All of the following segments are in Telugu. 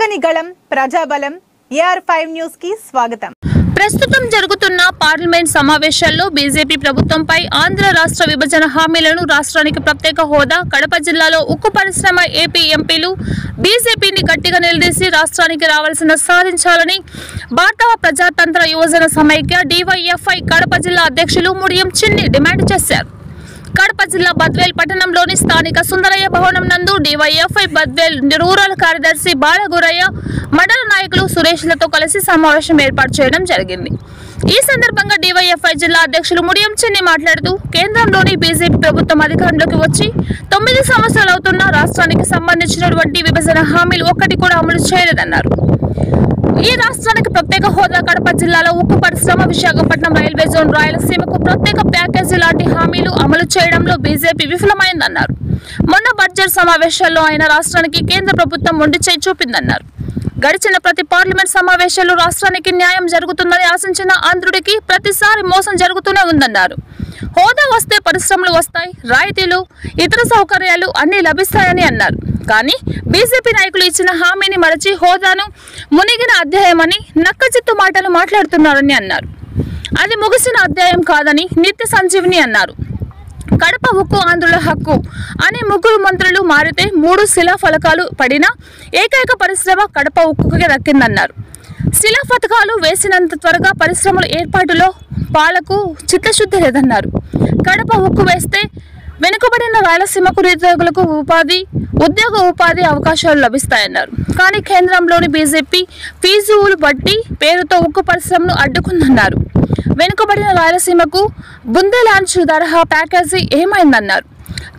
ప్రజలని గళం ప్రజాబలం AR5 న్యూస్ కి స్వాగతం. ప్రస్తుతం జరుగుతున్న పార్లమెంట్ సమావేశాల్లో బీజేపీ ప్రభుత్వంపై ఆంధ్ర రాష్ట్ర విభజన హామీలను, రాష్ట్రానికి ప్రత్యేక హోదా, కడప జిల్లాలో ఉక్కు పరిశ్రమ ఏపీ ఎంపీలు బీజేపీని గట్టిగా నిలదీసి రాష్ట్రానికి రావాల్సిన సాధించాలని భారత ప్రజాతంత్ర యువజన సమైక్య DYFI కడప జిల్లా అధ్యక్షులు ముడియం చిన్ని డిమాండ్ చేశారు. కడప జిల్లా బద్వేల్ పట్టణంలోని స్థానిక సుందరయ్య భవనం నందు DYFI బద్వేల్ రూరల్ కార్యదర్శి బాలగురయ్య, మండల నాయకులు సురేష్లతో కలిసి సమావేశం ఏర్పాటు చేయడం జరిగింది. ఈ సందర్భంగా DYFI జిల్లా అధ్యక్షులు ముడియం చిన్ని మాట్లాడుతూ, కేంద్రంలోని బీజేపీ ప్రభుత్వం అధికారంలోకి వచ్చి 9 సంవత్సరాలు అవుతున్న రాష్ట్రానికి సంబంధించినటువంటి విభజన హామీలు ఒక్కటి కూడా అమలు చేయలేదన్నారు. ఈ రాష్ట్రానికి ప్రత్యేక హోదా, కడప జిల్లాలో ఉక్కు పరిశ్రమ, విశాఖపట్నం రైల్వే జోన్, రాయలసీమకు ప్రత్యేక ప్యాకేజీ లాంటి హామీలు అమలు చేయడంలో బీజేపీ విఫలమైందన్నారు. మొన్న బడ్జెట్ సమావేశాల్లో ఆయన రాష్ట్రానికి కేంద్ర ప్రభుత్వం మొండి చేయి చూపిందన్నారు. గడిచిన ప్రతి పార్లమెంట్ సమావేశాల్లో రాష్ట్రానికి న్యాయం జరుగుతుందని ఆశించిన ఆంధ్రుడికి ప్రతిసారి మోసం జరుగుతూనే ఉందన్నారు. హోదా వస్తే పరిశ్రమలు వస్తాయి, రాయితీలు, ఇతర సౌకర్యాలు అన్ని లభిస్తాయని అన్నారు. కానీ బీజేపీ నాయకులు ఇచ్చిన హామీని మరచి హోదాను మునిగిన అధ్యాయమని, నక్కచిత్తు మాటలు మాట్లాడుతున్నారని అన్నారు. అది ముగిసిన అధ్యాయం కాదని, నిత్య సంజీవిని అన్నారు. కడప ఉక్కు ఆంధ్రుల హక్కు అనే 3 మంత్రులు మారితే 3 శిలా ఫలకాలు పడిన ఏకైక పరిశ్రమ కడప ఉక్కుకి దక్కిందన్నారు. శిలా పథకాలు వేసినంత త్వరగా పరిశ్రమల ఏర్పాటులో పాలకు చిత్తశుద్ధి లేదన్నారు. కడప ఉక్కు వేస్తే వెనుకబడిన రాయలసీమకు నిరుద్యోగులకు ఉద్యోగ ఉపాధి అవకాశాలు లభిస్తాయన్నారు. కానీ కేంద్రంలోని బీజేపీ ఫీజులు బట్టి పేరుతో ఉక్కు పరిశ్రమను అడ్డుకుందన్నారు. వెనుకబడిన రాయలసీమకు బుందేలాంచ్ తరహా ప్యాకేజీ ఏమైందన్నారు.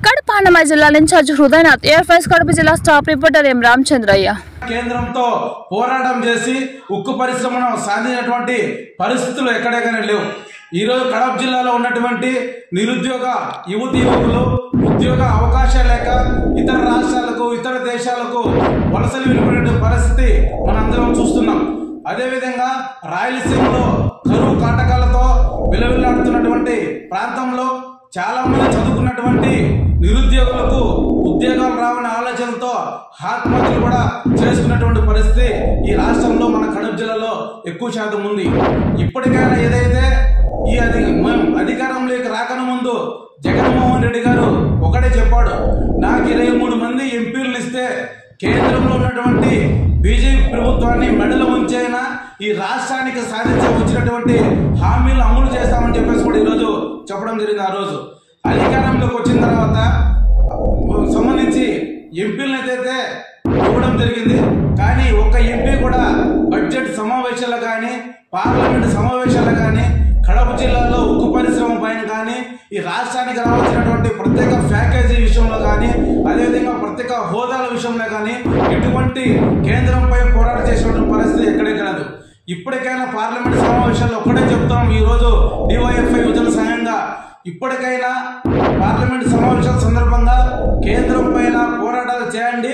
కడప అన్నమయ్య జిల్లా ఇన్ఛార్జ్ హృదయనాథ్, AR5 కడప జిల్లా స్టాఫ్ రిపోర్టర్ ఎం రామచంద్రయ్య. కేంద్రంతో పోరాటం చేసి ఉక్కు పరిశ్రమను సాధించినటువంటి పరిస్థితులు ఎక్కడెక్కడ లేవు. ఈరోజు కడప జిల్లాలో ఉన్నటువంటి నిరుద్యోగ యువకులు ఉద్యోగ అవకాశాలు లేక ఇతర రాష్ట్రాలకు, ఇతర దేశాలకు వలసలు వెళ్ళిపోయిన పరిస్థితి మనందరం చూస్తున్నాం. అదేవిధంగా రాయలసీమలో కరువు కాటకాలతో విలవిల్లాడుతున్నటువంటి ప్రాంతంలో చాలా మంది చదువుకున్నటువంటి నిరుద్యోగులకు ఉద్యోగాలు రావని ఆలోచనతో ఆత్మహత్యలు కూడా చేసుకున్నటువంటి పరిస్థితి ఈ రాష్ట్రంలో, మన కడప జిల్లాలో ఎక్కువ శాతం ఉంది. ఇప్పటికైనా ఏదైతే అధికారంలోకి రాకన ముందు జగన్మోహన్ రెడ్డి గారు ఒకటే చెప్పాడు, నాకు 23 మంది ఎంపీలను ఇస్తే కేంద్రంలో ఉన్నటువంటి బీజేపీ ప్రభుత్వాన్ని మెడలు ఉంచైనా ఈ రాష్ట్రానికి వచ్చినటువంటి హామీలు అమలు చేస్తామని చెప్పేసి కూడా ఈరోజు చెప్పడం జరిగింది. ఆ రోజు అధికారంలోకి వచ్చిన తర్వాత సంబంధించి ఎంపీలను అయితే ఇవ్వడం జరిగింది. కానీ ఒక్క ఎంపీ కూడా బడ్జెట్ సమావేశాలు కానీ, పార్లమెంట్ సమావేశాలు కానీ, కడప జిల్లాలో ఉక్కు పరిశ్రమ పైన కానీ, ఈ రాష్ట్రానికి రావాల్సినటువంటి ప్రత్యేక ప్యాకేజీ విషయంలో కానీ, అదేవిధంగా ప్రత్యేక హోదాల విషయంలో కానీ ఇటువంటి కేంద్రంపై పోరాటం చేసినటువంటి పరిస్థితి ఎక్కడెక్కడదు. ఇప్పటికైనా పార్లమెంట్ సమావేశాల్లో ఒక్కటే చెప్తాం, ఈరోజు DYFI యువజన సంఘంగా ఇప్పటికైనా పార్లమెంట్ సమావేశాల సందర్భంగా కేంద్రం పైన పోరాటాలు చేయండి.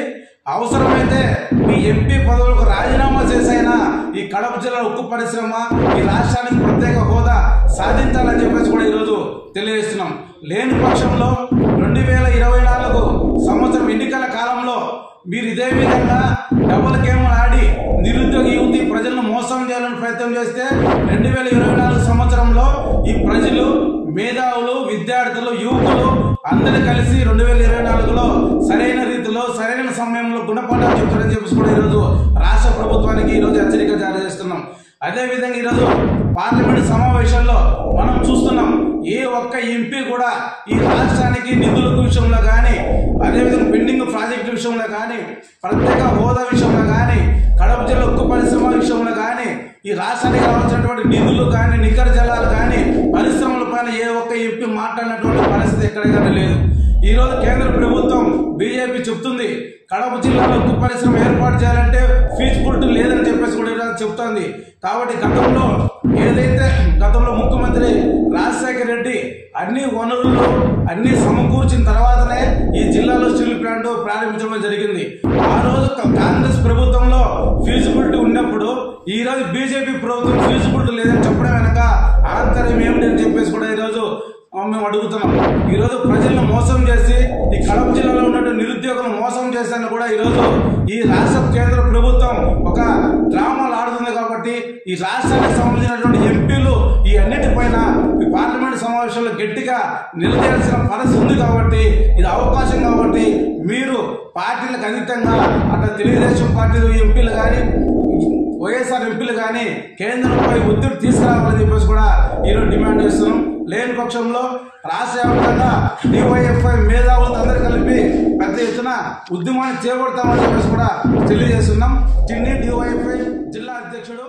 అవసరమైతే మీ ఎంపీ పదవులకు రాజీనామా చేసైనా ఈ కడప జిల్లా ఉక్కు పరిశ్రమ, ఈ రాష్ట్రానికి ప్రత్యేక హోదా సాధించాలని చెప్పేసి కూడా ఈరోజు తెలియజేస్తున్నాం. లేని పక్షంలో 2024 సంవత్సరం ఎన్నికల కాలంలో మీరు ఇదే విధంగా డబుల్ గేమ్ ఆడి నిరుద్యోగ యువతి ప్రజలను మోసం చేయాలని ప్రయత్నం చేస్తే 2024 సంవత్సరంలో ఈ ప్రజలు, మేధావులు, విద్యార్థులు, యువకులు అందరూ కలిసి 2024లో సరైన రీతిలో, సరైన సమయంలో గుణపాఠాలు చెప్తారని చెప్పేసి కూడా ఈరోజు రాష్ట్ర ప్రభుత్వానికి ఈరోజు హెచ్చరిక జారీ చేస్తున్నాం. అదేవిధంగా ఈరోజు పార్లమెంట్ సమావేశాల్లో మనం చూస్తున్నాం, ఏ ఒక్క ఎంపీ కూడా ఈ రాష్ట్రానికి నిధుల విషయంలో కానీ, అదేవిధంగా పెండింగ్ ప్రాజెక్టు విషయంలో కానీ, ప్రత్యేక హోదా విషయంలో కానీ, కడప జిల్లా ఉక్కు పరిశ్రమ విషయంలో కానీ, ఈ రాష్ట్రానికి రావాల్సినటువంటి నిధులు కానీ, నికర జలాలు కానీ, పరిశ్రమల పైన ఏ ఒక్క ఎంపీ మాట్లాడినటువంటి పరిస్థితి ఎక్కడైనా లేదు. ఈరోజు కేంద్ర ప్రభుత్వం బీజేపీ చెప్తుంది, కడప జిల్లాలో ఉక్కు పరిశ్రమ ఏర్పాటు చేయాలంటే ఫీజిబిలిటీ లేదని చెప్పేసి కూడా చెప్తుంది. కాబట్టి గతంలో ముఖ్యమంత్రి రాజశేఖర రెడ్డి అన్ని వనరులు అన్ని సమకూర్చిన తర్వాతనే ఈ జిల్లాలో స్టీల్ ప్లాంట్ ప్రారంభించడం జరిగింది. ఆ రోజు కాంగ్రెస్ ప్రభుత్వంలో ఫీజిబిలిటీ ఉన్నప్పుడు ఈ రోజు బీజేపీ ప్రభుత్వం ఫీజిబిలిటీ లేదని చెప్పడం వెనక ఆంతర్యం ఏమిటి అని చెప్పేసి కూడా ఈరోజు మేము అడుగుతున్నాం. ఈరోజు ప్రజలను మోసం చేసి ఈ కడప జిల్లాలో ఉన్నటువంటి నిరుద్యోగులను మోసం చేశాను కూడా ఈరోజు ఈ రాష్ట్ర కేంద్ర ప్రభుత్వం ఒక డ్రామాలు ఆడుతుంది. కాబట్టి ఈ రాష్ట్రానికి సంబంధించినటువంటి ఎంపీలు ఈ అన్నిటిపైన ఈ పార్లమెంట్ సమావేశంలో గట్టిగా నిలదీయాల్సిన పరిస్థితి ఉంది. కాబట్టి ఇది అవకాశం. కాబట్టి మీరు పార్టీలకు అతీతంగా అట్లా తెలుగుదేశం పార్టీ ఎంపీలు కానీ వైఎస్ఆర్ ఎంపీలు కానీ కేంద్రంపై ఒత్తిడి తీసుకురావాలని చెప్పేసి కూడా ఈరోజు డిమాండ్ చేస్తున్నాం. లేని పక్షంలో రాష్ట్ర వ్యాప్తంగా డివైఎఫ్ఐ మేధావులతో అందరూ కలిపి పెద్ద ఎత్తున ఉద్యమాన్ని చేపడతామని చెప్పేసి కూడా తెలియజేస్తున్నాం. డివైఎఫ్ఐ జిల్లా అధ్యక్షుడు